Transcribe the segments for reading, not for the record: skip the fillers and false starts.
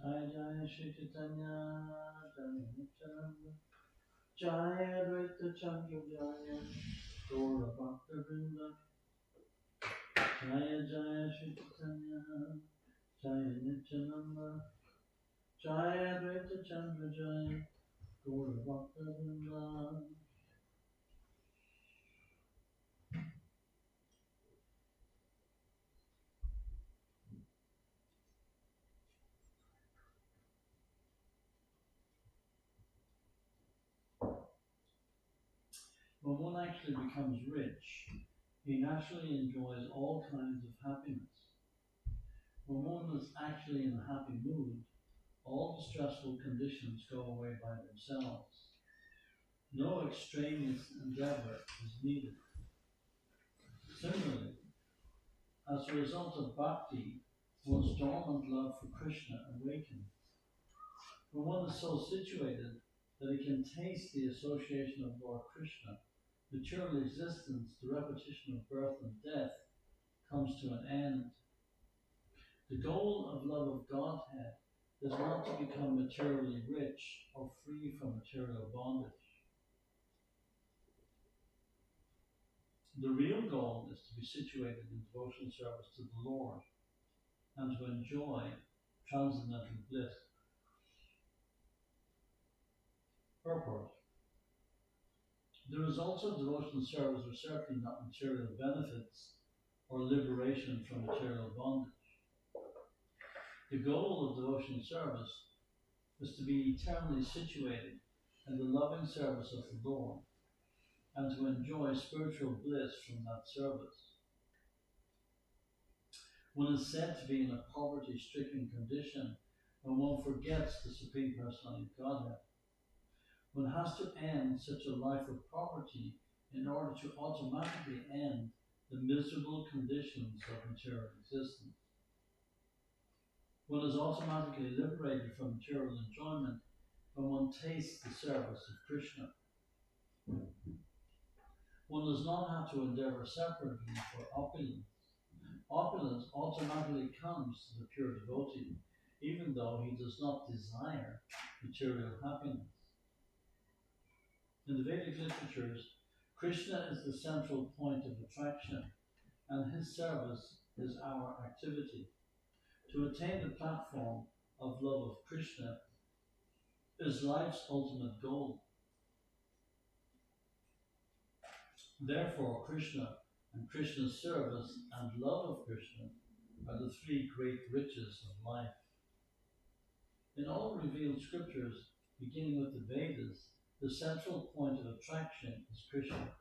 Jaya Jaya Shri Chaitanya, Jaya Nityananda, Jaya Advaita Chandra Jaya, Guru-vandana. Jaya Jaya Shri Chaitanya, Jaya Nityananda, Jaya Advaita Chandra Jaya, Guru-vandana. When one actually becomes rich, he naturally enjoys all kinds of happiness. When one is actually in a happy mood, all the stressful conditions go away by themselves. No extraneous endeavor is needed. Similarly, as a result of bhakti, one's dormant love for Krishna awakens. When one is so situated that he can taste the association of Lord Krishna, material existence, the repetition of birth and death, comes to an end. The goal of love of Godhead is not to become materially rich or free from material bondage. The real goal is to be situated in devotional service to the Lord and to enjoy transcendental bliss. Purport. The results of devotional service are certainly not material benefits or liberation from material bondage. The goal of devotional service is to be eternally situated in the loving service of the Lord and to enjoy spiritual bliss from that service. One is said to be in a poverty-stricken condition when one forgets the Supreme Personality of Godhead. One has to end such a life of poverty in order to automatically end the miserable conditions of material existence. One is automatically liberated from material enjoyment when one tastes the service of Krishna. One does not have to endeavor separately for opulence. Opulence automatically comes to the pure devotee, even though he does not desire material happiness. In the Vedic literatures, Krishna is the central point of attraction, and his service is our activity. To attain the platform of love of Krishna is life's ultimate goal. Therefore, Krishna and Krishna's service and love of Krishna are the three great riches of life. In all revealed scriptures, beginning with the Vedas, the central point of attraction is Krishna.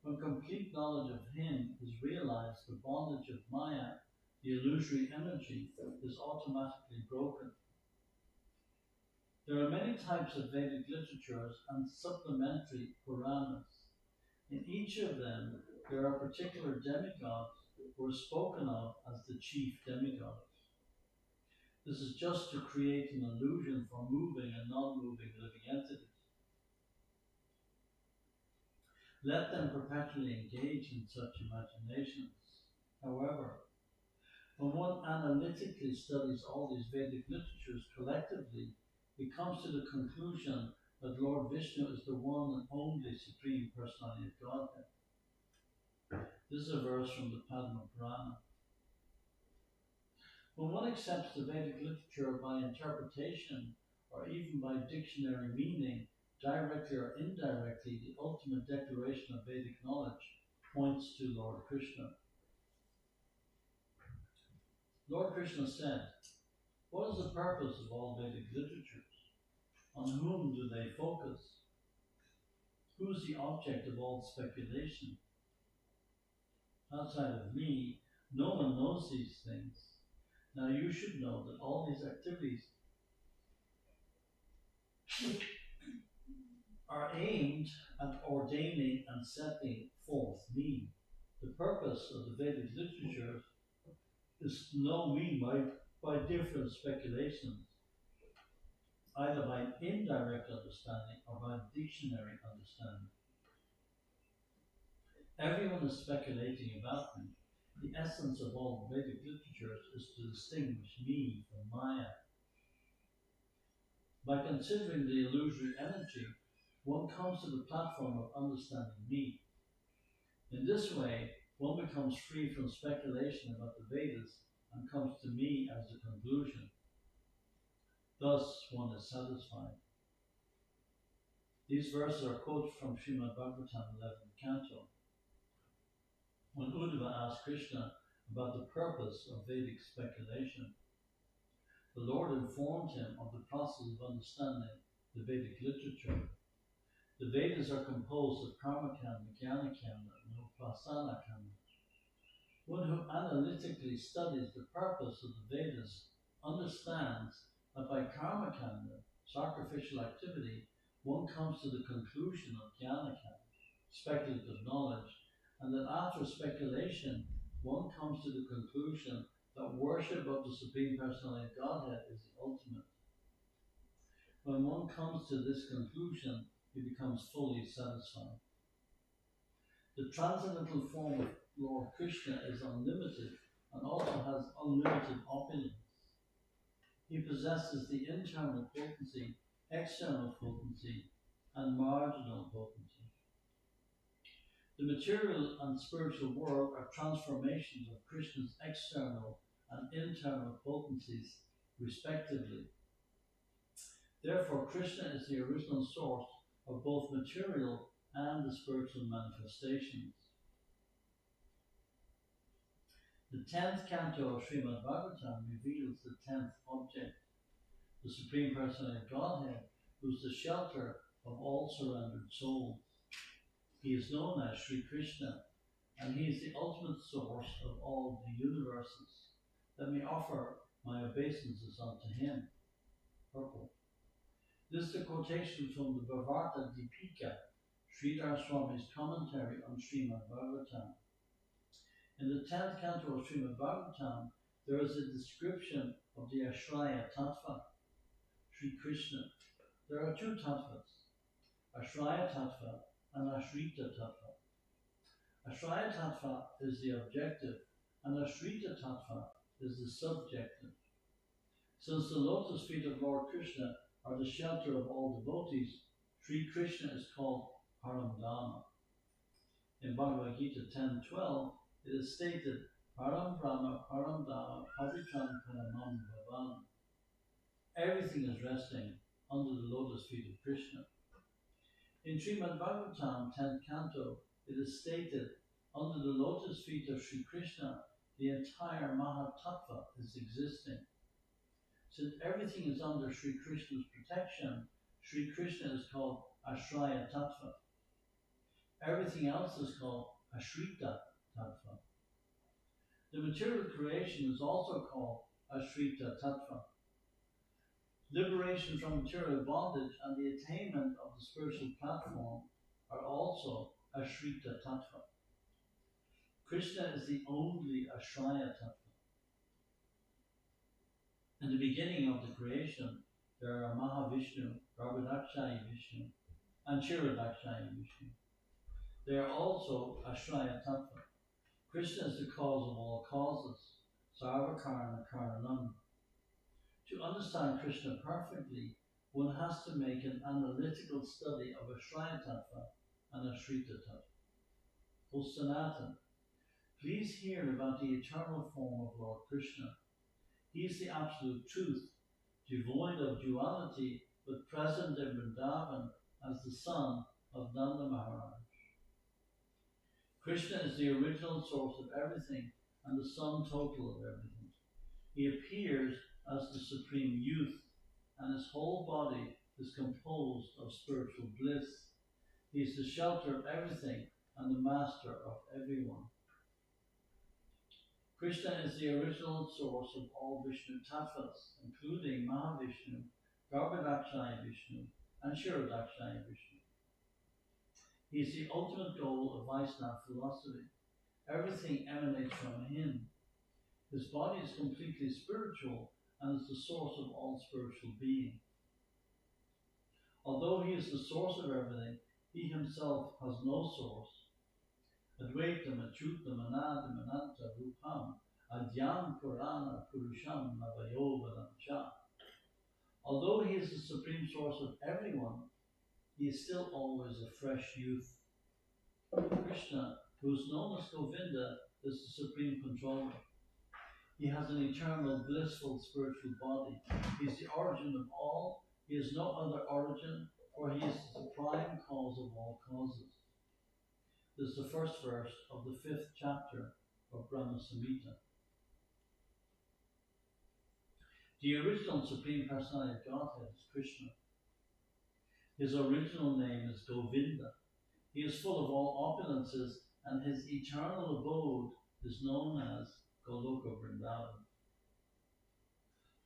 When complete knowledge of him is realized, the bondage of Maya, the illusory energy, is automatically broken. There are many types of Vedic literatures and supplementary Puranas. In each of them, there are particular demigods who are spoken of as the chief demigods. This is just to create an illusion for moving and non-moving living entities. Let them perpetually engage in such imaginations. However, when one analytically studies all these Vedic literatures collectively, he comes to the conclusion that Lord Vishnu is the one and only Supreme Personality of Godhead. This is a verse from the Padma Purana. When one accepts the Vedic literature by interpretation or even by dictionary meaning, directly or indirectly, the ultimate declaration of Vedic knowledge points to Lord Krishna. Lord Krishna said, "What is the purpose of all Vedic literatures? On whom do they focus? Who is the object of all speculation? Outside of me, no one knows these things. Now you should know that all these activities are aimed at ordaining and setting forth me. The purpose of the Vedic literature is to know me by different speculations, either by indirect understanding or by dictionary understanding. Everyone is speculating about me. The essence of all Vedic literatures is to distinguish me from Maya, By considering the illusory energy, one comes to the platform of understanding me. In this way, one becomes free from speculation about the Vedas and comes to me as the conclusion. Thus, one is satisfied. These verses are quoted from Srimad-Bhagavatam 11th Canto. When Uddhava asked Krishna about the purpose of Vedic speculation, the Lord informed him of the process of understanding the Vedic literature. The Vedas are composed of karma-kanda, jnana-kanda, and upasana-kanda. One who analytically studies the purpose of the Vedas understands that by karma-kanda, sacrificial activity, one comes to the conclusion of jnana-kanda, speculative knowledge, and that after speculation, one comes to the conclusion that worship of the Supreme Personality of Godhead is the ultimate. When one comes to this conclusion, he becomes fully satisfied. The transcendental form of Lord Krishna is unlimited and also has unlimited opulence. He possesses the internal potency, external potency, and marginal potency. The material and spiritual world are transformations of Krishna's external and internal potencies, respectively. Therefore, Krishna is the original source of both material and the spiritual manifestations. The 10th canto of Srimad-Bhagavatam reveals the 10th object, the Supreme Personality of Godhead, who is the shelter of all surrendered souls. He is known as Sri Krishna, and he is the ultimate source of all the universes. Let me offer my obeisances unto him. Purple. This is a quotation from the Bhavarta Deepika, Sridhar Swami's commentary on Srimad-Bhagavatam. In the 10th canto of Srimad-Bhagavatam, there is a description of the Ashraya Tattva, Sri Krishna. There are two tattvas, Ashraya Tattva and Ashrita Tattva. Ashraya Tattva is the objective, and Ashrita Tattva is the subjective. Since the lotus feet of Lord Krishna are the shelter of all devotees, Sri Krishna is called Param-Dhamma. In Bhagavad Gita 10:12, it is stated, Param Brahma, Param Dhamma, Pavitram Paramam Bhavan. Everything is resting under the lotus feet of Krishna. In Srimad-Bhagavatam 10th canto, it is stated, under the lotus feet of Sri Krishna, the entire Maha-tattva is existing. Since everything is under Sri Krishna's protection, Sri Krishna is called Ashraya Tattva. Everything else is called Ashrita Tattva. The material creation is also called Ashrita Tattva. Liberation from material bondage and the attainment of the spiritual platform are also Ashrita Tattva. Krishna is the only Ashraya Tattva. In the beginning of the creation, there are Mahavishnu, Garbhodakshaya Vishnu, and Kshirodakshaya Vishnu. They are also Ashraya Tattva. Krishna is the cause of all causes, Sarva Karana Karanam. To understand Krishna perfectly, one has to make an analytical study of Ashraya Tattva and Ashrita Tattva. O Sanatan, please hear about the eternal form of Lord Krishna. He is the absolute truth, devoid of duality, but present in Vrindavan as the son of Nanda Maharaj. Krishna is the original source of everything and the sum total of everything. He appears as the supreme youth, and his whole body is composed of spiritual bliss. He is the shelter of everything and the master of everyone. Krishna is the original source of all Vishnu tattvas, including Mahavishnu, Garbhodakshaya Vishnu, and Kshirodakshaya Vishnu. He is the ultimate goal of Vaishnava philosophy. Everything emanates from him. His body is completely spiritual and is the source of all spiritual being. Although he is the source of everything, he himself has no source. Advaitam, Achyutam, Anadam, Ananta, Rupam, Adyam, Purana, Purusham, Navayovadam Cha. Although he is the supreme source of everyone, he is still always a fresh youth. Krishna, who is known as Govinda, is the supreme controller. He has an eternal, blissful spiritual body. He is the origin of all. He has no other origin, for he is the prime cause of all causes. This is the first verse of the 5th chapter of Brahma-samhita. The original Supreme Personality of Godhead is Krishna. His original name is Govinda. He is full of all opulences, and his eternal abode is known as Goloka Vrindavan.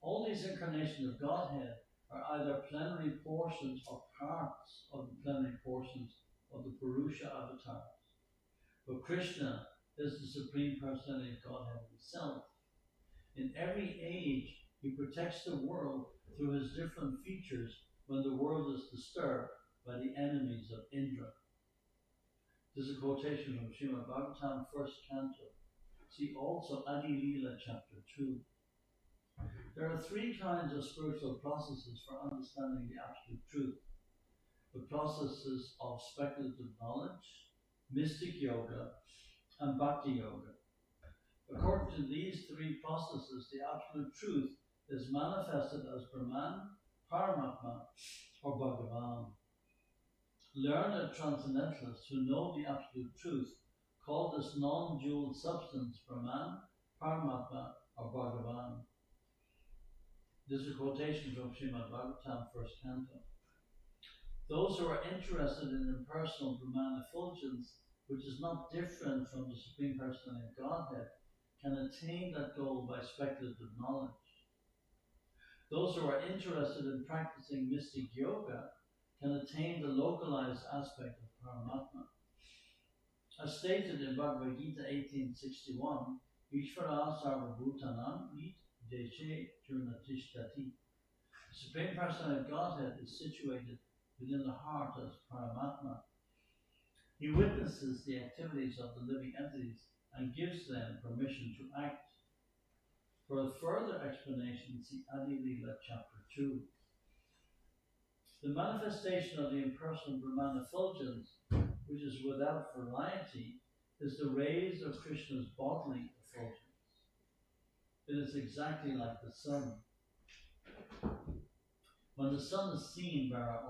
All these incarnations of Godhead are either plenary portions or parts of the plenary portions of the Purusha avatars. But Krishna is the Supreme Personality of Godhead himself. In every age, he protects the world through his different features when the world is disturbed by the enemies of Indra. This is a quotation from Srimad-Bhagavatam, 1st canto. See also Adi Leela, chapter 2. There are 3 kinds of spiritual processes for understanding the absolute truth. The processes of speculative knowledge, mystic yoga, and bhakti yoga. According to these 3 processes, the absolute truth is manifested as Brahman, Paramatma, or Bhagavan. Learned transcendentalists who know the absolute truth call this non-dual substance Brahman, Paramatma, or Bhagavan. This is a quotation from Srimad-Bhagavatam, 1st canto. Those who are interested in impersonal Brahman effulgence, which is not different from the Supreme Personality of Godhead, can attain that goal by speculative knowledge. Those who are interested in practicing mystic yoga can attain the localized aspect of Paramatma. As stated in Bhagavad Gita 18:61, Ishvara sarvabhutanam id deshe jurnatishtati. The Supreme Personality of Godhead is situated within the heart as Paramatma. He witnesses the activities of the living entities and gives them permission to act. For a further explanation, see Adi Leela, chapter 2. The manifestation of the impersonal Brahman effulgence, which is without variety, is the rays of Krishna's bodily effulgence. It is exactly like the sun. When the sun is seen by our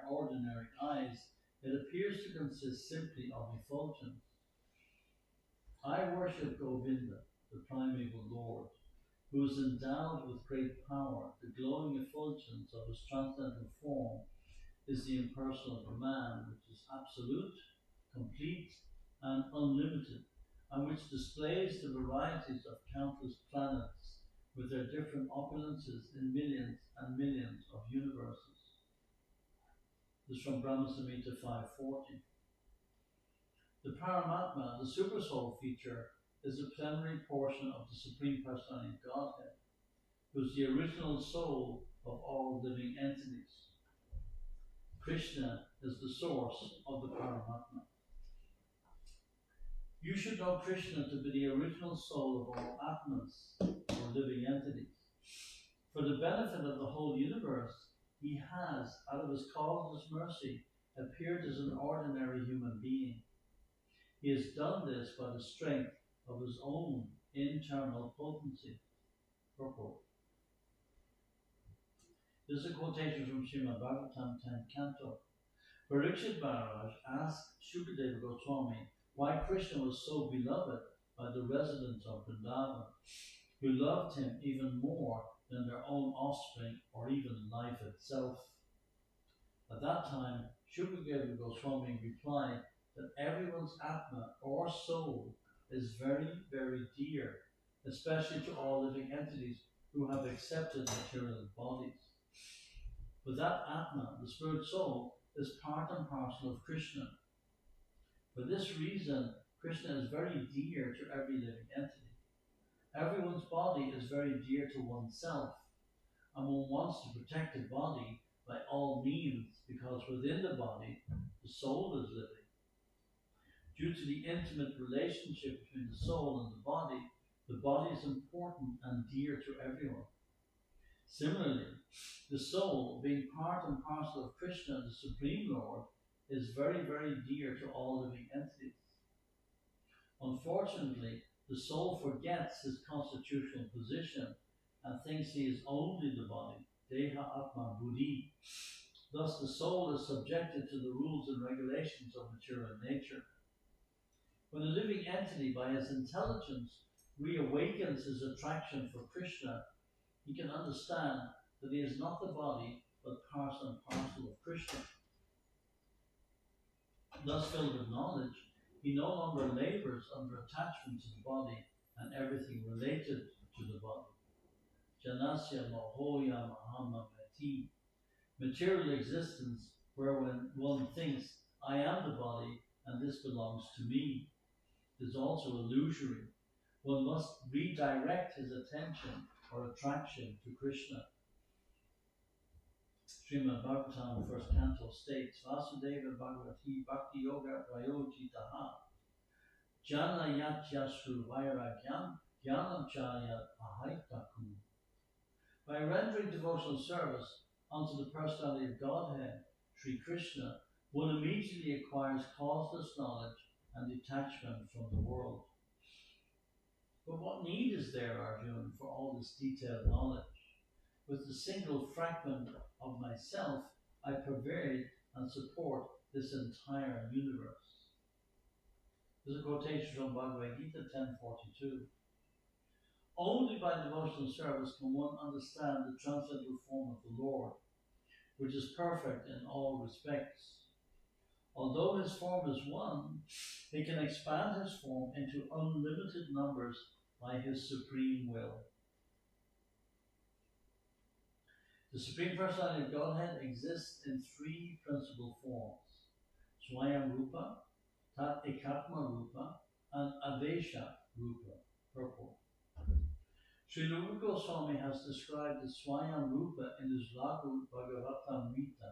ordinary eyes, it appears to consist simply of effulgence. I worship Govinda, the primeval Lord, who is endowed with great power. The glowing effulgence of his transcendental form is the impersonal Brahman, which is absolute, complete, and unlimited, and which displays the varieties of countless planets with their different opulences in millions and millions of universes. This is from Brahma-samhita 540. The Paramatma, the Supersoul feature, is a plenary portion of the Supreme Personality of Godhead, who is the original soul of all living entities. Krishna is the source of the Paramatma. You should know Krishna to be the original soul of all Atmas, or living entities. For the benefit of the whole universe, he has, out of his causeless mercy, appeared as an ordinary human being. He has done this by the strength of his own internal potency. Purport. This is a quotation from Srimad-Bhagavatam 10th canto. Parikshit Maharaj asked Shukadeva Goswami why Krishna was so beloved by the residents of Vrindavan, who loved him even more than their own offspring or even life itself. At that time, Shukadeva Goswami replied that everyone's Atma or soul is very, very dear, especially to all living entities who have accepted material bodies. But that Atma, the spirit soul, is part and parcel of Krishna. For this reason, Krishna is very dear to every living entity. Everyone's body is very dear to oneself, and one wants to protect the body by all means, because within the body, the soul is living. Due to the intimate relationship between the soul and the body is important and dear to everyone. Similarly, the soul, being part and parcel of Krishna, the Supreme Lord, is very, very dear to all living entities. Unfortunately, the soul forgets his constitutional position and thinks he is only the body, Deha Atma Buddhi. Thus, the soul is subjected to the rules and regulations of material nature. When a living entity, by his intelligence, reawakens his attraction for Krishna, he can understand that he is not the body, but part and parcel of Krishna. Thus filled with knowledge, he no longer labors under attachment to the body and everything related to the body. Janasya Mohoya Maha-mantra. Material existence, where when one thinks, I am the body and this belongs to me, is also illusory. One must redirect his attention or attraction to Krishna. Srimad-Bhagavatam, first canto, states, Vasudeva Bhagavati Bhakti Yoga Prayojitaha Jana Yatyasru Vairagyam Jnanam Chayat Ahaitakum. By rendering devotional service unto the personality of Godhead, Sri Krishna, one immediately acquires causeless knowledge and detachment from the world. But what need is there, Arjuna, for all this detailed knowledge? With the single fragment of myself, I pervade and support this entire universe. There's a quotation from Bhagavad Gita 10:42. Only by devotional service can one understand the transcendental form of the Lord, which is perfect in all respects. Although his form is one, he can expand his form into unlimited numbers by his supreme will. The Supreme Personality of Godhead exists in three principal forms: Swayam Rupa, Tat Ekatma Rupa, and Avesha Rupa, purport. Srila Rupa Goswami has described the Swayam Rupa in his Radha-Bhagavatam Rita,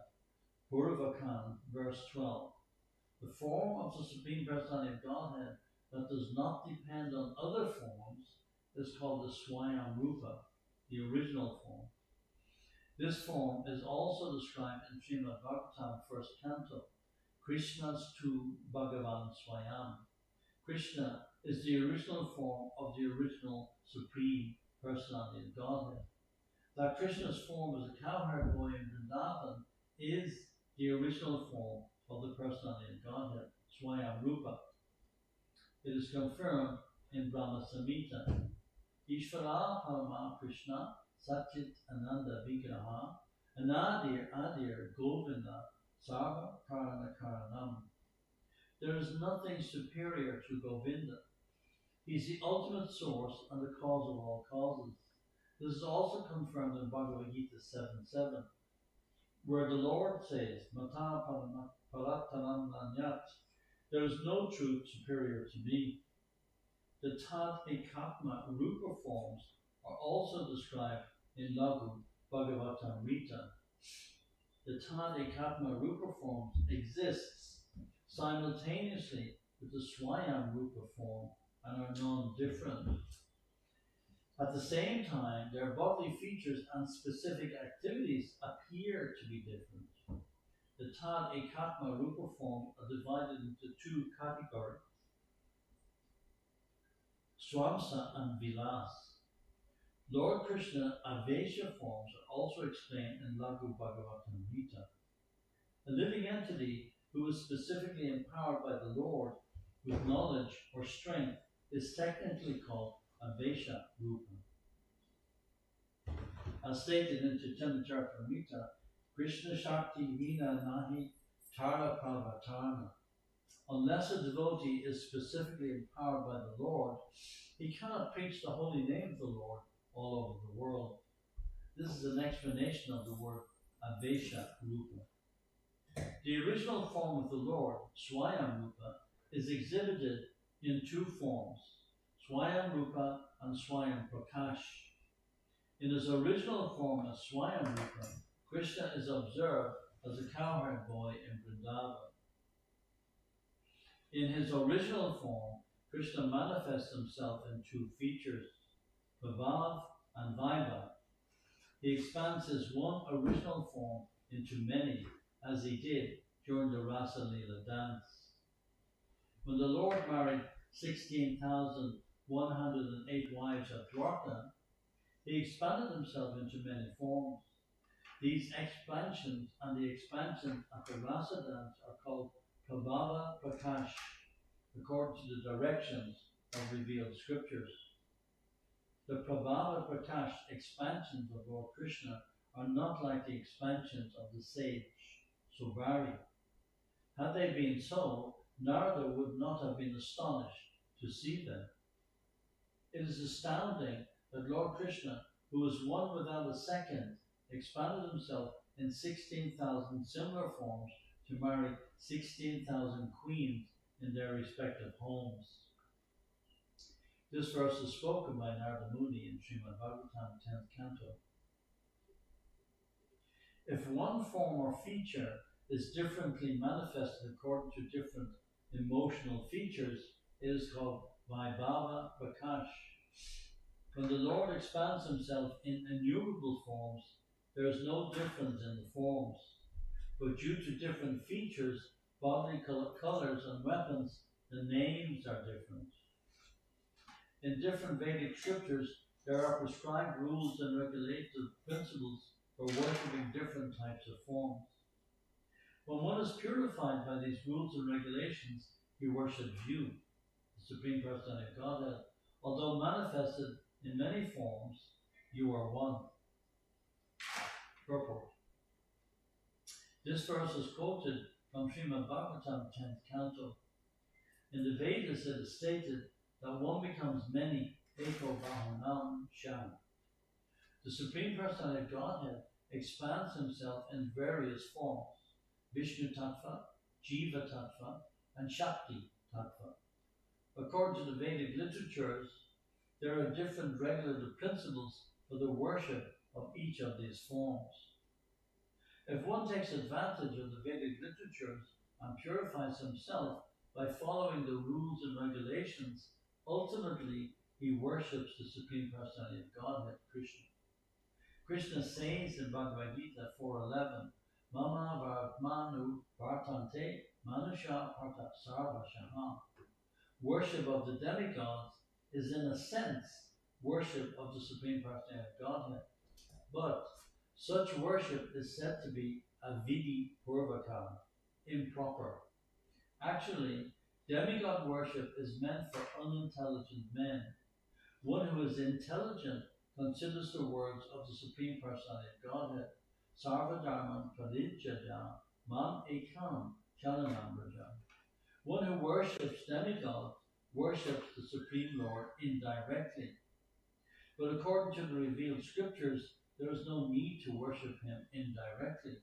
Gurv-ashtakam, verse 12. The form of the Supreme Personality of Godhead that does not depend on other forms is called the Swayam Rupa, the original form. This form is also described in Srimad-Bhagavatam, first canto, Krishna's tu Bhagavan Swayam. Krishna is the original form of the original Supreme Personality of Godhead. That Krishna's form as a cowherd boy in Vrindavan is the original form of the Personality of Godhead, Swayam Rupa. It is confirmed in Brahma Samhita. Ishvara Parama Krishna Satchit Ananda Vigraha Anadir Adir Govinda Sarva Karana Karanam. There is nothing superior to Govinda. He is the ultimate source and the cause of all causes. This is also confirmed in Bhagavad Gita 7:7, where the Lord says, Mata Paratananyat, there is no truth superior to me. The Tad Ekatma Rupa forms are also described in Lagu Bhagavatam Rita. The Tad Ekatma Rupa forms exists simultaneously with the Swayam Rupa form and are non-different. At the same time, their bodily features and specific activities appear to be different. The Tad Ekatma Rupa forms are divided into two categories: Swamsa and Vilas. Lord Krishna Avesha forms are also explained in Lagu Bhagavatam Gita. A living entity who is specifically empowered by the Lord with knowledge or strength is technically called Avesha Rupa. As stated in Untitled Chapter, Krishna Shakti Vina Nahi Tara Pravatarna. Unless a devotee is specifically empowered by the Lord, he cannot preach the holy name of the Lord all over the world. This is an explanation of the word Avesha Rupa. The original form of the Lord, Swayam Rupa, is exhibited in two forms, Swayam Rupa and Swayam Prakash. In his original form as Swayam Rupa, Krishna is observed as a cowherd boy in Vrindavan. In his original form, Krishna manifests himself in two features, Prabhav and Vaibhav. He expands his one original form into many, as he did during the Rasa Leela dance. When the Lord married 16,108 wives at Dwarka, he expanded himself into many forms. These expansions and the expansions at the Rasa dance are called Prabhava Prakash, according to the directions of revealed scriptures. The Prabhava Prakash expansions of Lord Krishna are not like the expansions of the sage Subari. Had they been so, Narada would not have been astonished to see them. It is astounding that Lord Krishna, who was one without a second, expanded himself in 16,000 similar forms to marry 16,000 queens in their respective homes. This verse is spoken by Narada Muni in Srimad-Bhagavatam 10th Canto. If one form or feature is differently manifested according to different emotional features, it is called Vaibhava Prakash. When the Lord expands himself in innumerable forms, there is no difference in the forms, but due to different features, bodily colors and weapons, the names are different. In different Vedic scriptures, there are prescribed rules and regulative principles for worshipping different types of forms. When one is purified by these rules and regulations, he worships you, the Supreme Personality of Godhead. Although manifested in many forms, you are one. Purport. This verse is quoted from Srimad-Bhagavatam 10th Canto. In the Vedas it is stated that one becomes many, Eko Bahunam Sham. The Supreme Personality of Godhead expands himself in various forms, Vishnu Tattva, Jiva Tattva, and Shakti Tattva. According to the Vedic literatures, there are different regulative principles for the worship of each of these forms. If one takes advantage of the Vedic literatures and purifies himself by following the rules and regulations, ultimately he worships the Supreme Personality of Godhead, Krishna. Krishna says in Bhagavad Gita 4:11, Mama Vartmanu Vartante Manusha Parta Sarva Shaha. Worship of the demigods is in a sense worship of the Supreme Personality of Godhead, but such worship is said to be avidi purvaka, improper. Actually, demigod worship is meant for unintelligent men. One who is intelligent considers the words of the Supreme Personality of Godhead, Sarva Dharman Pradijaya Mam Ekam Chalanam Raja. One who worships demigods worships the Supreme Lord indirectly. But according to the revealed scriptures, there is no need to worship him indirectly.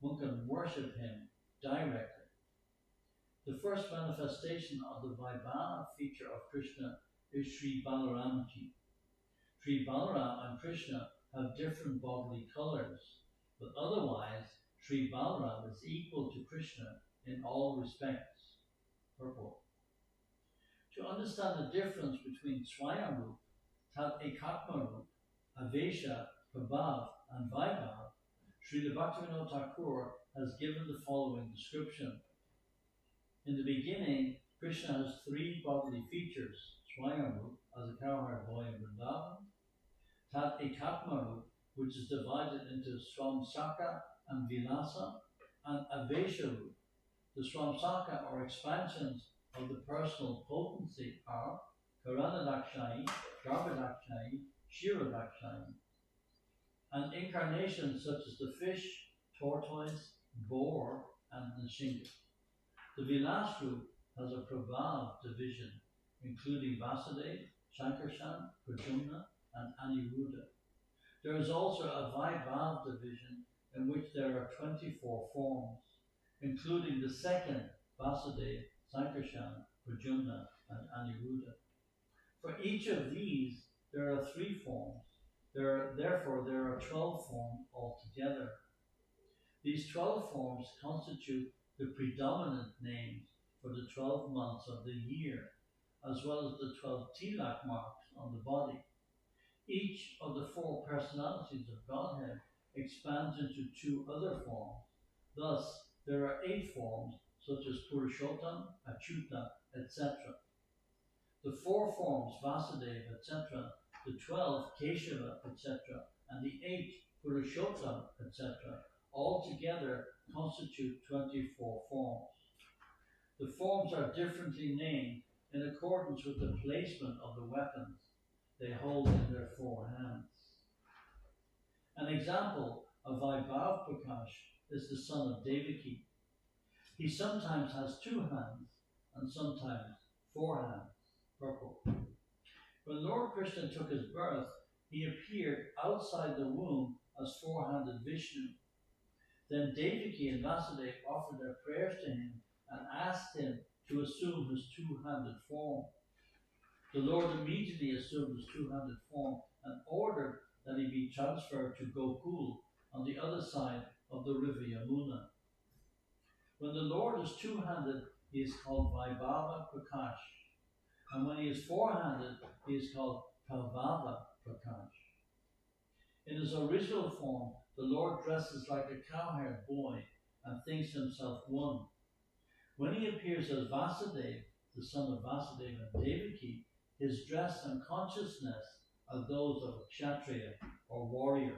One can worship him directly. The first manifestation of the Vaibhava feature of Krishna is Sri Balaramji. Sri Balaram and Krishna have different bodily colors, but otherwise Sri Balaram is equal to Krishna in all respects. Purport. To understand the difference between Swayambhu, Tat Ekatmarup, Avesha, Prabhav, and Vaibhav, Srila Bhaktivinoda Thakur has given the following description. In the beginning, Krishna has three bodily features: Swayambhu, as a cowherd boy in Vrindavan; Tat Ekatmarup, which is divided into Swamsaka and Vilasa; and Avesharup. The Swamsaka, or expansions of the personal potency, are Karanadakshayi, Garbhadakshayi, Shiradakshayi, and incarnations such as the fish, tortoise, boar, and Nrisimha. The Vilas group has a Prabhav division, including Vasudeva, Shankarshan, Pradyumna, and Aniruddha. There is also a Vaibhav division in which there are 24 forms, including the second Vasudeva, Sankarshan, Pradyumna, and Aniruddha. For each of these, there are 3 forms. Therefore, there are 12 forms altogether. These 12 forms constitute the predominant names for the 12 months of the year, as well as the 12 tilak marks on the body. Each of the four personalities of Godhead expands into two other forms. Thus, there are 8 forms, such as Purushottam, Achyuta, etc. The 4 forms, Vasudeva, etc., the 12, Keshava, etc., and the 8, Purushottam, etc., altogether constitute 24 forms. The forms are differently named in accordance with the placement of the weapons they hold in their 4 hands. An example of Vaibhav Prakash is the son of Devaki. He sometimes has 2 hands and sometimes 4 hands, purple. When Lord Krishna took his birth, he appeared outside the womb as 4-handed Vishnu. Then Devaki and Vasudeva offered their prayers to him and asked him to assume his 2-handed form. The Lord immediately assumed his 2-handed form and ordered that he be transferred to Gokul on the other side of the river Yamuna. When the Lord is 2-handed, he is called Vaibhava Prakash. And when he is 4-handed, he is called Prabhava Prakash. In his original form, the Lord dresses like a cowherd boy and thinks himself one. When he appears as Vasudeva, the son of Vasudeva and Devaki, his dress and consciousness are those of a Kshatriya or warrior.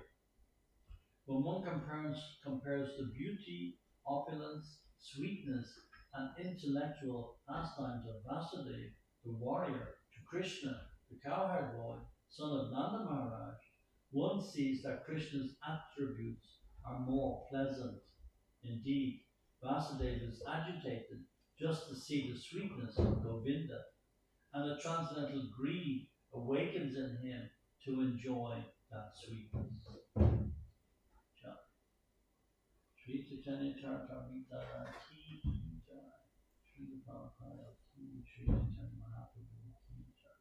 When one compares the beauty, opulence, sweetness, and intellectual pastimes of Vasudeva, the warrior, to Krishna, the cowherd boy, son of Nanda Maharaj, one sees that Krishna's attributes are more pleasant. Indeed, Vasudeva is agitated just to see the sweetness of Govinda, and a transcendental greed awakens in him to enjoy that sweetness. Sri Chaitanya Charitamrita ki jai. Sri Prabhupada ki, Sri Chaitanya Mahaprabhu ki jai.